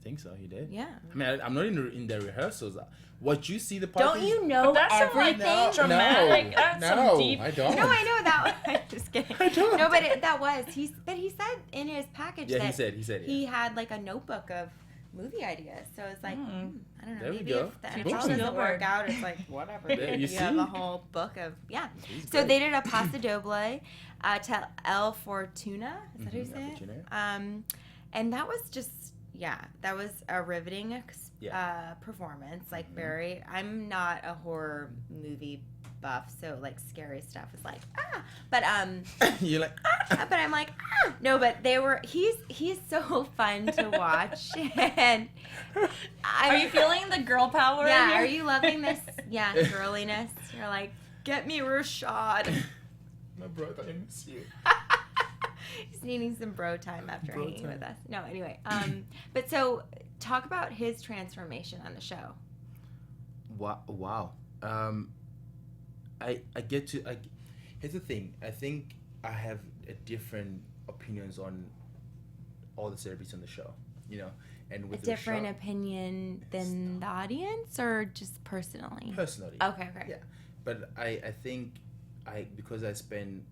think so. He did. Yeah. I mean, I'm not in the rehearsals. What you see the part. Don't you know everything? Dramatic. That's some deep. I don't. No, I know that. I'm just kidding. I don't. No, but that was he said in his package Yeah, that he said he had like a notebook of movie ideas. So it's like, I don't know. There we maybe go. if the Future NFL doesn't Spielberg. work out, it's like whatever. There, you have see? a whole book of He's So great. they did a pasta doble to El Fortuna. Is that how you say El it? Fortuna. And that was just that was a riveting performance. Like very. I'm not a horror movie buff, so like scary stuff is like but You're like but I'm like no, but he's so fun to watch. And Are you feeling the girl power? yeah, in here? are you loving this girliness? You're like, get me Rashad. my bro, I thought I miss you. He's needing some bro time after Bro hanging time. with us. No, anyway, but so talk about his transformation on the show. Wow. I get to. Here's the thing. I think I have a different opinions on all the celebrities on the show. You know, and A with different Rashad, opinion than the audience, or just personally? personally. Okay. Yeah, but I think because I spend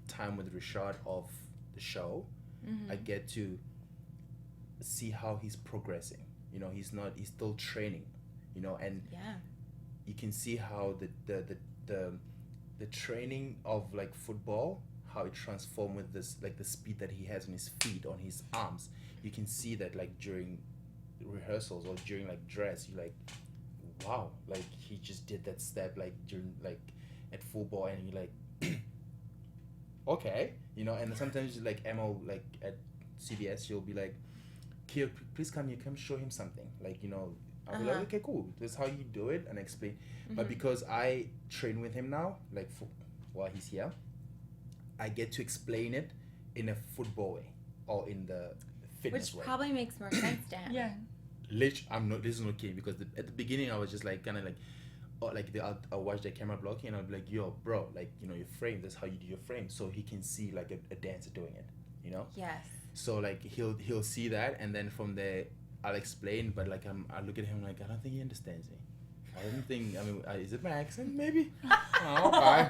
time with Rashad off the show, Mm-hmm. I get to see how he's progressing. You know, he's still training. You know, and Yeah. you can see how the training of like football, how it transformed with this like the speed that he has on his feet, on his arms. You can see that like during rehearsals or during like dress, you're like, wow, like he just did that step like during like at football, and you're like, okay, you know. And sometimes like Emma, like at CBS, she'll be like, Keo, please come here, come show him something, like, you know. I'll be like, okay, cool, this is how you do it, and explain. But because I train with him now, like while he's here, I get to explain it in a football way or in the fitness Which way. probably makes more sense to him. Yeah. This is not kidding, because at the beginning I was just like kind of like, oh, like I'll watch the camera blocking and I'll be like, yo, bro, like, you know, your frame, that's how you do your frame, so he can see like a dancer doing it, you know. Yes. So like he'll see that, and then from there I'll explain, but like I look at him like, I don't think he understands me. I don't think, I mean, is it my accent? Maybe. Oh, bye.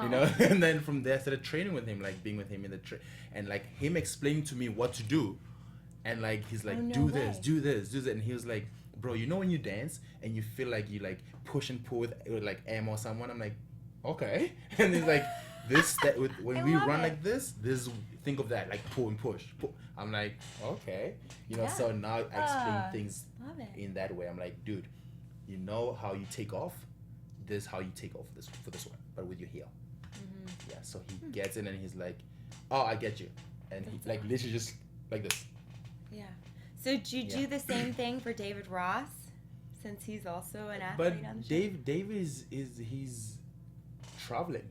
You know, and then from there I started training with him, like being with him in the and like him explaining to me what to do, and like he's like, do this, do this, and he was like, bro, you know when you dance and you feel like you like push and pull with like Em or someone, I'm like, okay, and he's like, this that when we run like this think of that, like pull and push. I'm like, okay, you know. So now I explain things in that way. I'm like, dude, you know how you take off, this is how you take off for this one, but with your heel. Yeah, so he gets it, and he's like, oh, I get you, and he like literally just like this. Yeah. So did you do the same thing for David Ross, since he's also an athlete on the show? David is he's traveling.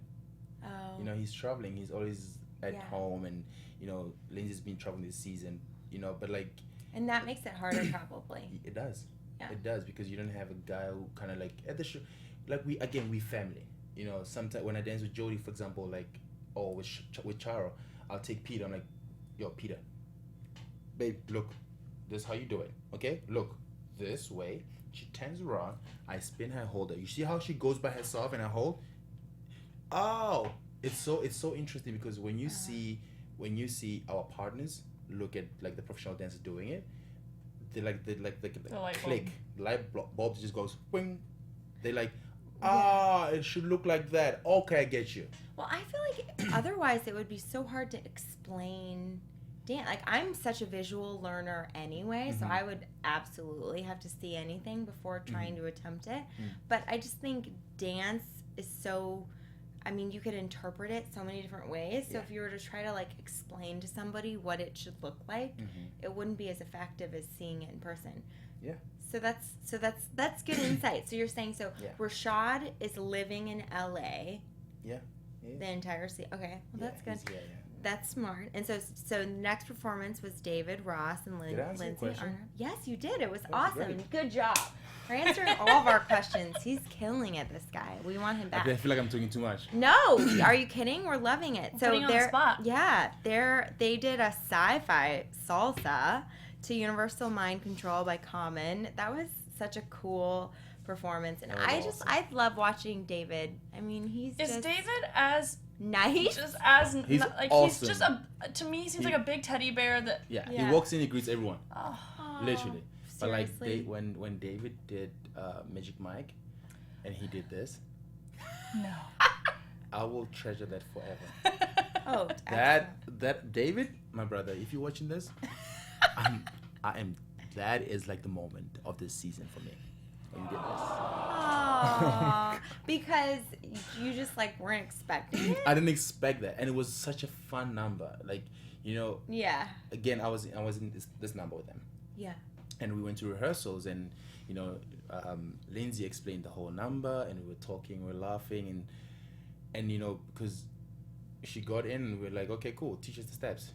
Oh. You know, he's traveling. He's always at home, and you know, Lindsay's been traveling this season. You know, but like. And that makes it harder, probably. It does. Yeah. It does, because you don't have a guy who kind of like at the show, like we family. You know, sometimes when I dance with Jody, for example, like, or with Charo, I'll take Peta. I'm like, yo, Peta, babe, look, this is how you do it. Okay, look, this way. She turns around. I spin her, hold her. You see how she goes by herself and I hold. Oh, it's so interesting, because when you see our partners look at like the professional dancers doing it, they like the click, the light bulb just goes wing. They like, it should look like that. Okay, I get you. Well, I feel like otherwise it would be so hard to explain dance. Like, I'm such a visual learner anyway, so I would absolutely have to see anything before trying to attempt it. But I just think dance is so, I mean, you could interpret it so many different ways. So if you were to try to like explain to somebody what it should look like, it wouldn't be as effective as seeing it in person. Yeah. So that's good insight. So you're saying Rashad is living in LA. Yeah. The entire season. Okay. Well, that's good. That's smart. And so next performance was David Ross and Lindsay. Yes, you did. It was awesome. Great. Good job for answering all of our questions. He's killing it, this guy. We want him back. I feel like I'm talking too much. No, are you kidding? We're loving it. Putting on the spot. Yeah, they did a sci-fi salsa to Universal Mind Control by Common. That was such a cool performance, and I love watching David. I mean, Is David as nice? Just as he's like awesome. He's just to me he seems like a big teddy bear that. Yeah, he walks in, he greets everyone. Oh, Literally. But like seriously? when David did Magic Mike, and he did this. No. I will treasure that forever. Oh, that David, my brother, if you're watching this, I am. That is like the moment of this season for me. When you did this. Aww, because you just like weren't expecting it. I didn't expect that, and it was such a fun number. Like, you know. Yeah. Again, I was in this number with them. Yeah. And we went to rehearsals, and you know, Lindsay explained the whole number, and we were talking, we were laughing, and you know, because she got in, and we were like, okay, cool, teach us the steps.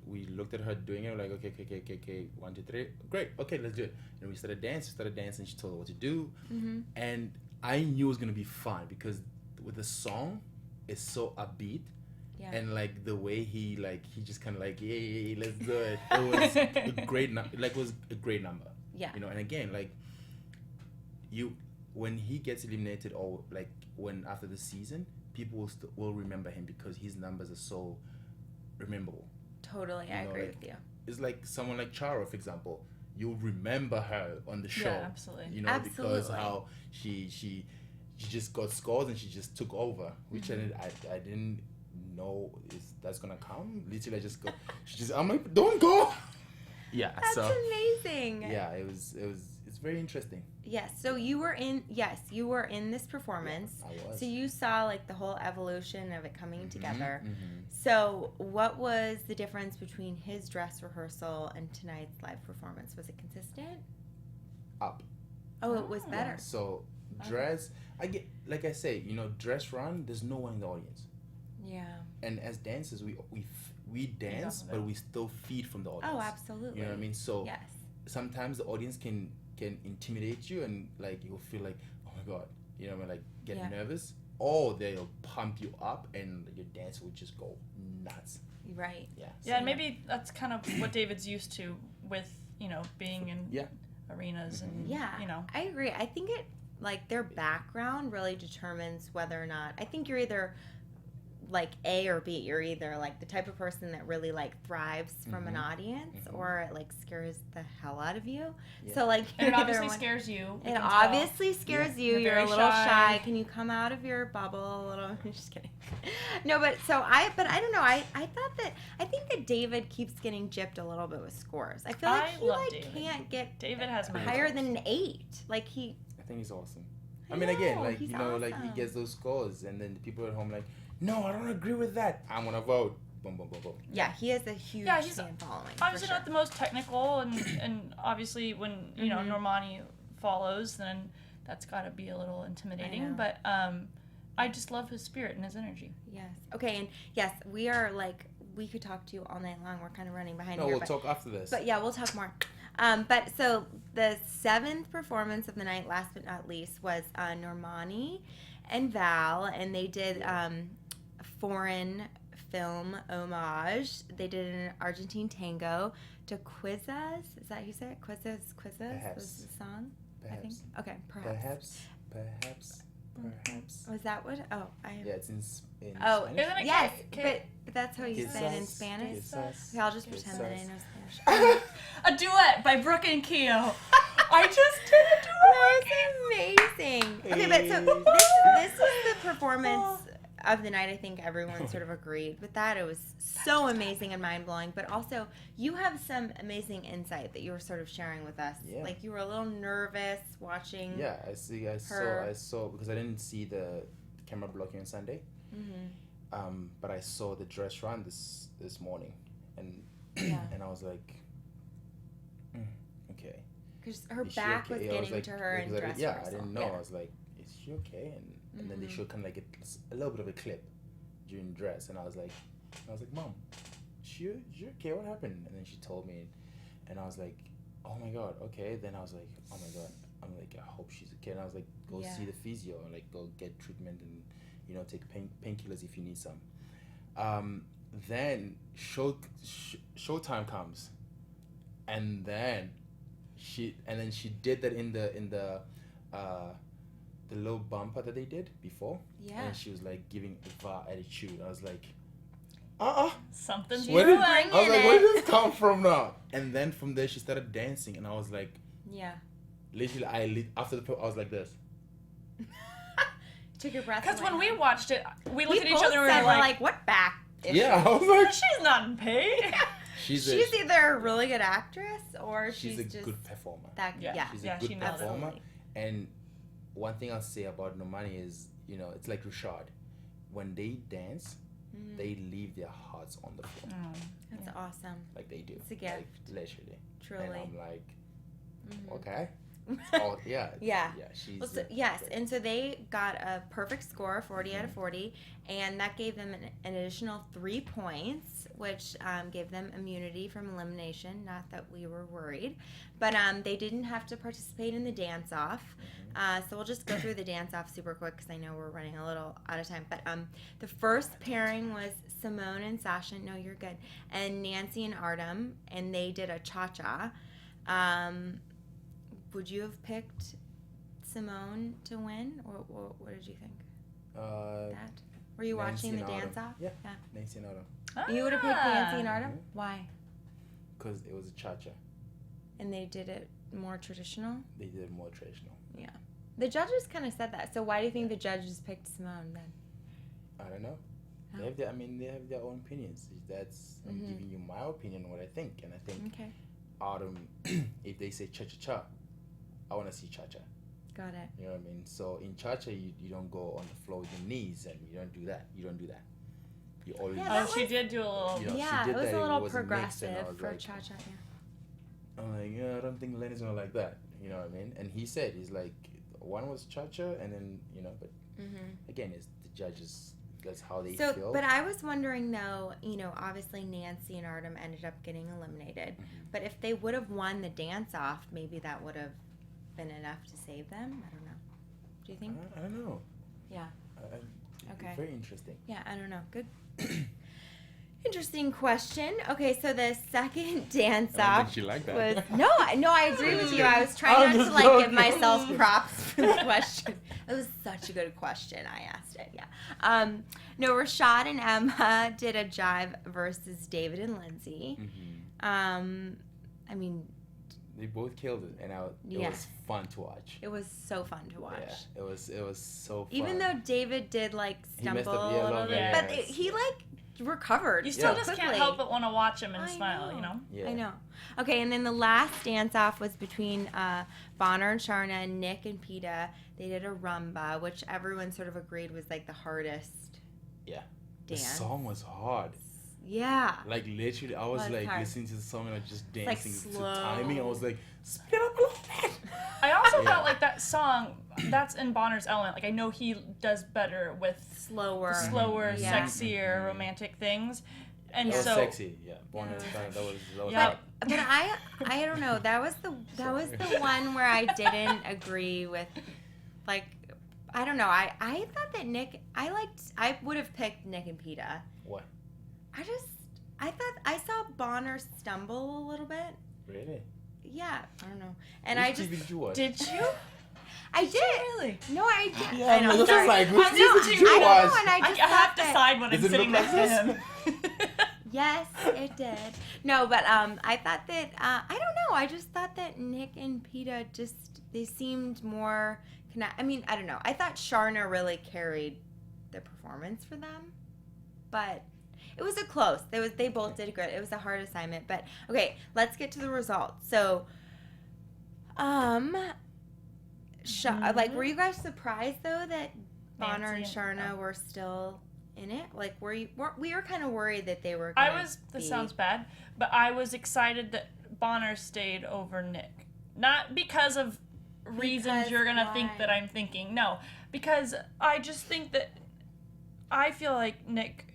We looked at her doing it, we're like, okay, 1, 2, 3, great, okay, let's do it. And we started dancing, she told her what to do, and I knew it was gonna be fun because with the song, it's so upbeat. Yeah. And like the way he just kind of like, hey, let's do it. It was a great number. Yeah. You know, and again, like when he gets eliminated, or like when after the season, people will remember him because his numbers are so rememberable. Totally, I agree with you. It's like someone like Charo, for example. You'll remember her on the show. Yeah, absolutely. You know, because how she just got scores and she just took over, which I didn't know that's gonna come. Literally, I just go. I'm like, don't go. Yeah, that's amazing. Yeah, it's very interesting. Yes, so you were in this performance. Yeah, I was. So you saw like the whole evolution of it coming together. So what was the difference between his dress rehearsal and tonight's live performance? Was it consistent? Up. Oh, it was better. So dress, like I say, you know, dress run, there's no one in the audience. Yeah. And as dancers, we dance, but we still feed from the audience. Oh, absolutely. You know what I mean? So yes. Sometimes the audience can intimidate you, and like you'll feel like, oh my god, you know, like get nervous, or they'll pump you up, and your dance will just go nuts. Right. Yeah. Yeah, and maybe that's kind of what David's used to with, you know, being in arenas and you know. I agree. I think it like their background really determines whether or not. I think you're either like A or B. You're either like the type of person that really like thrives from an audience, or it like scares the hell out of you. Yeah. So like it obviously scares you. It obviously scares you. You're a little shy. Can you come out of your bubble a little? I'm just kidding. No, but I don't know. I think that David keeps getting gypped a little bit with scores. I feel like he can't get David has higher than an 8. Like he. I think he's awesome. I mean, again, like you know, like he gets those scores, and then the people at home like, no, I don't agree with that. I'm gonna vote. Boom, boom, boom, boom. Yeah, he has a huge fan following. Obviously not the most technical, and obviously when you know Normani follows, then that's got to be a little intimidating. But I just love his spirit and his energy. Yes. Okay, and yes, we are like we could talk to you all night long. We're kind of running behind. No, we'll talk after this. But yeah, we'll talk more. But so the 7th performance of the night, last but not least, was Normani and Val, and they did foreign film homage. They did an Argentine tango to Quizas. Is that how you say it? Quizas? Perhaps. Was the song? Perhaps. I think. Okay, perhaps. Perhaps. Was that what? Oh, yeah, it's in oh, Spanish. Yes, but that's how you say it in Spanish. Quizás. Okay, I'll just pretend that I know Spanish. A duet by Brooke and Keo. I just did a duet. That was amazing. Okay, but so this is the performance of the night. I think everyone sort of agreed with that. It was so amazing and mind-blowing, but also you have some amazing insight that you were sort of sharing with us. Yeah. Like you were a little nervous watching. Yeah, I saw because I didn't see the camera blocking on Sunday. But I saw the dress run this morning, and and I was like, okay. Because her back was getting to her in dress rehearsal. I didn't know. I was like, is she okay? And then they showed kind of like a little bit of a clip during dress, and I was like, Mom, she okay? What happened? And then she told me, and I was like, oh my god, okay. Then I was like, oh my god, I'm like, I hope she's okay. And I was like, go see the physio, like go get treatment, and you know, take painkillers if you need some. Then showtime comes, And then she did that in the little bumper that they did before. Yeah. And she was like giving Val attitude. I was like, something's Where brewing. I was like, where did this come from now? And then from there she started dancing, and I was like, yeah. Literally, after the I was like this. Took your breath. Because when we away. watched it, we looked at each both other and we said, were like, what back? Yeah, I was like, she's not paid. she's either a really good actress or she's a just good performer. Yeah. She's a good she nailed it. performer. And one thing I'll say about Normani is, you know, it's like Rashad. When they dance, they leave their hearts on the floor. That's awesome. Like they do. It's a gift. Like, literally. Truly. And I'm like, okay. Oh, yeah. Yeah. Yeah, she's... Well, so, yes, and so they got a perfect score, 40 out of 40, and that gave them an additional 3 points, which gave them immunity from elimination. Not that we were worried, but they didn't have to participate in the dance-off. So we'll just go through the dance-off super quick because I know we're running a little out of time. But the first pairing was Simone and Sasha. No, you're good. And Nancy and Artem, and they did a cha-cha. Would you have picked Simone to win, or what did you think? That were you watching the dance off? Yeah. Nancy and Artem. You would have picked Nancy and Artem. Why? Because it was a cha-cha. And they did it more traditional. They did it more traditional. Yeah. The judges kind of said that. So why do you think the judges picked Simone then? I don't know. Oh. They have their own opinions. I'm giving you my opinion, what I think, and I think Artem. If they say cha-cha-cha, I want to see cha-cha. Got it. You know what I mean? So in cha-cha, you don't go on the floor with your knees, and you don't do that. You always... Yeah, she did do a little... You know, yeah, she did it was that, a little wasn't mixed, and I progressive was for like, cha-cha, yeah. I'm like, yeah, I don't think Lenny's gonna like that. You know what I mean? And he's like, one was cha-cha, and then, you know, but again, it's the judges, that's how they feel. But I was wondering though, you know, obviously Nancy and Artem ended up getting eliminated, but if they would have won the dance-off, maybe that would have been enough to save them. I don't know. Do you think? I don't know. Yeah. Okay. Very interesting. Yeah, I don't know. Good. Interesting question. Okay, so the second dance I don't off think she liked that. was no, I agree with you. I was trying not to like give myself props for the question. It was such a good question. I asked it. Yeah. No, Rashad and Emma did a jive versus David and Lindsay. I mean, they both killed it, and it was fun to watch. It was so fun to watch. Yeah, it was so fun. Even though David did like stumble a little bit, but he like recovered. You still just quickly. can't help but want to watch him and smile, you know? Yeah. I know. Okay, and then the last dance-off was between Bonner and Sharna and Nick and Peta. They did a rumba, which everyone sort of agreed was like the hardest dance. The song was hard. Yeah. Like literally, I was like hard. listening to the song and I was just It's, dancing like, to slow. timing. I was like, speed up a little bit. I also felt like that song, that's in Bonner's element. Like, I know he does better with slower, sexier, romantic things. And That was so sexy, yeah. Bonner and Sasha, that was Yeah. But I don't know. That was the one where I didn't agree with, like, I don't know. I thought that I would have picked Nick and Peta. What? I thought I saw Bonner stumble a little bit. Really? Yeah, I don't know. And Which I just TV did you watch? did you? I did. Really? No, I did. Yeah, I know. I'm Sorry. like, which I TV know, did you I watch? know, and I just I have to thought that- decide when I'm Does it sitting look next like to this? him. Yes, it did. No, but I thought that I don't know. I just thought that Nick and Peta they seemed more I mean, I don't know. I thought Sharna really carried the performance for them, but it was a close. They both did good. It was a hard assignment, but okay. Let's get to the results. So, like, were you guys surprised though that Bonner and Sharna were still in it? Like, we were kind of worried that they were gonna This sounds bad, but I was excited that Bonner stayed over Nick. Not because of reasons you're going to think that I'm thinking. No, because I just think that I feel like Nick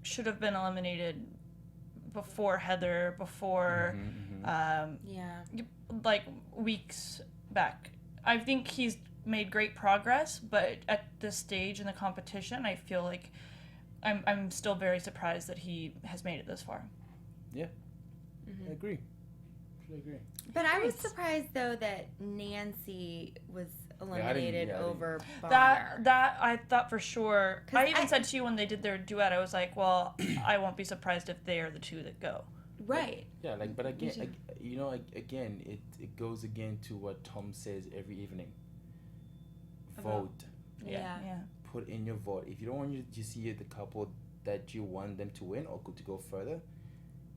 should have been eliminated before Heather, before like weeks back. I think he's made great progress, but at this stage in the competition, I feel like I'm still very surprised that he has made it this far. Yeah, I agree. totally agree. But I was surprised though that Nancy was eliminated yeah, over Bonner. That I thought for sure. 'Cause I even said to you when they did their duet, I was like, well, I won't be surprised if they are the two that go. Right. Yeah, like, but again, again, it goes again to what Tom says every evening. Vote. Yeah. Put in your vote. If you don't want to see the couple that you want them to win or to go further,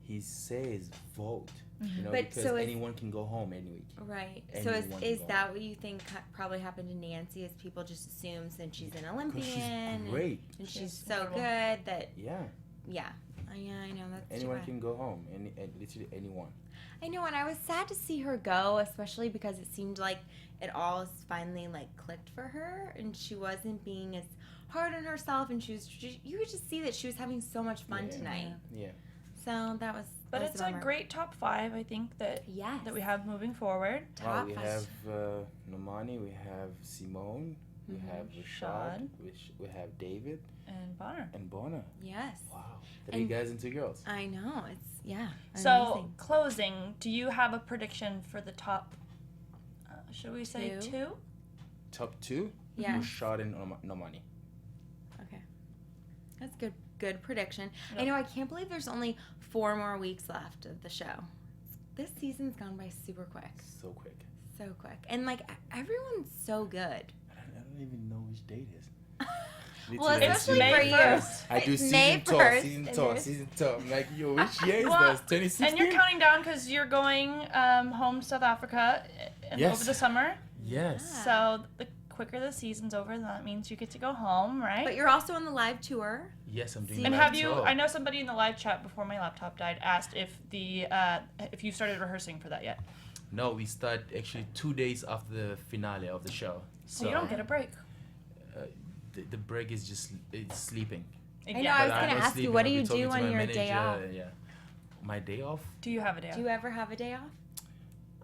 he says vote. You know, But because so anyone can go home any week. Right. So Anyone is can go that home. what you think probably happened to Nancy? Is people just assume since she's an 'Cause Olympian she's great. and she's She's so incredible. good that Yeah. yeah, I know that's Anyone true. can go home. Literally anyone. I know, and I was sad to see her go, especially because it seemed like it all finally like clicked for her, and she wasn't being as hard on herself, and you could just see that she was having so much fun tonight. Yeah. So that was. But that was it's a bummer. great top 5, I think, that Yes. that we have moving forward. Top we five. have Normani, we have Simone, we have Rashad, we have David, And Bonner. and Bonner. Yes. Wow. 3 And- guys and 2 girls. I know. It's So, amazing. closing, do you have a prediction for the top, should we say 2? Top 2? Yeah. Rashad and Normani. Okay. That's good. Good prediction. I Yep. know. I can't believe there's only 4 more weeks left of the show. This season's gone by super quick. So quick. So quick. And like everyone's so good. I don't even know which date it is. Well, Literally, especially May for you. 1st. I do It's season May talk, 1st, season and talk, you're- season talk. I'm like, yo, which year is Well, this? 2016? And you're counting down because you're going home to South Africa Yes. over the summer. Yes. So the quicker the season's over, that means you get to go home, right? But you're also on the live tour. Yes, I'm doing And that have as you? well. I know somebody in the live chat before my laptop died asked if if you started rehearsing for that yet. No, we start actually 2 days after the finale of the show. So you don't get a break. The break is just sleeping. I know, Yeah. I was But I'm gonna not ask you, sleeping. what do I'll be you talking do to on my your day off? manager, Yeah. My day off? Do you have a day off? Do you ever have a day off?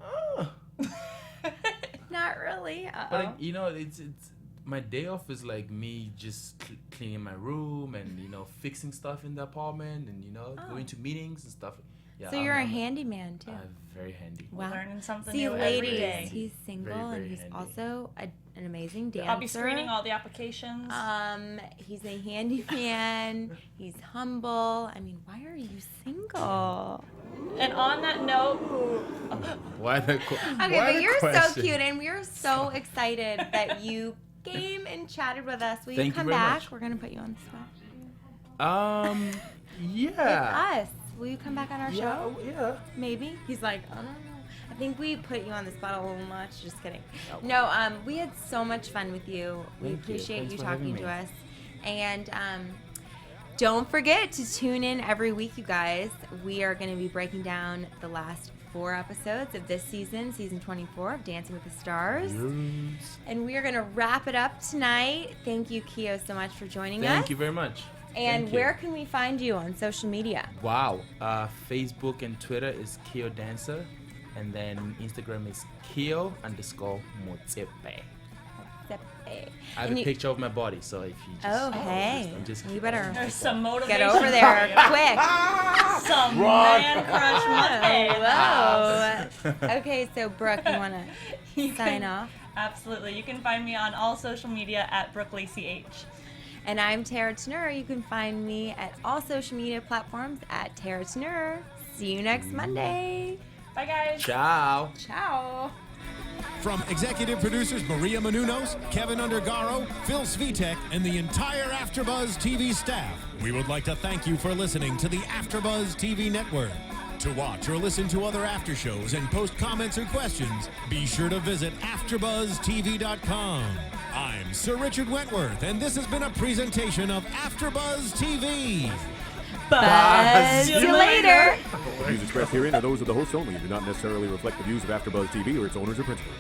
Oh. Not really. But like, you know, it's my day off is like me just cleaning my room and fixing stuff in the apartment and going to meetings and stuff. Yeah. So you're a handyman too. I'm very handy. Wow. Learning something See, new every ladies, day. he's single Very, very and he's handy. also an amazing dancer. I'll be screening all the applications. He's a handyman. He's humble. I mean, why are you single? And on that note, Why the Okay, but you're so cute, and we are so excited that you came and chatted with us. Will you Thank you come very back? much. We're gonna put you on the spot. Yeah. With us. Will you come back on our show? Yeah. Maybe. He's like, I don't know. I think we put you on the spot a little much. Just kidding. No, we had so much fun with you. We Thank you. appreciate Thanks you for talking having to me. us. And don't forget to tune in every week, you guys. We are going to be breaking down the last 4 episodes of this season 24 of Dancing with the Stars. Yes. And we are going to wrap it up tonight. Thank you, Keo, so much for joining us. Thank you very much. And Thank you. where can we find you on social media? Wow. Facebook and Twitter is Keo Dancer. And then Instagram is Keo_Motsepe. I have And a you- picture of my body, so if you just... Oh, hey. I'm just You better there's some motivation. get over there quick. Some Run. man crush Monday. Whoa. Okay, so Brooke, you want You to sign can- off? Absolutely. You can find me on all social media at Brooke Lacey H. And I'm Tara Turnure. You can find me at all social media platforms at Tara Turnure. See you next Monday. Bye, guys. Ciao. Ciao. From executive producers Maria Menounos, Kevin Undergaro, Phil Svitek, and the entire AfterBuzz TV staff, we would like to thank you for listening to the AfterBuzz TV network. To watch or listen to other after shows and post comments or questions, be sure to visit AfterBuzzTV.com. I'm Sir Richard Wentworth, and this has been a presentation of AfterBuzz TV. Buzz you later. Views expressed herein are those of the hosts only and do not necessarily reflect the views of AfterBuzz TV or its owners or principals.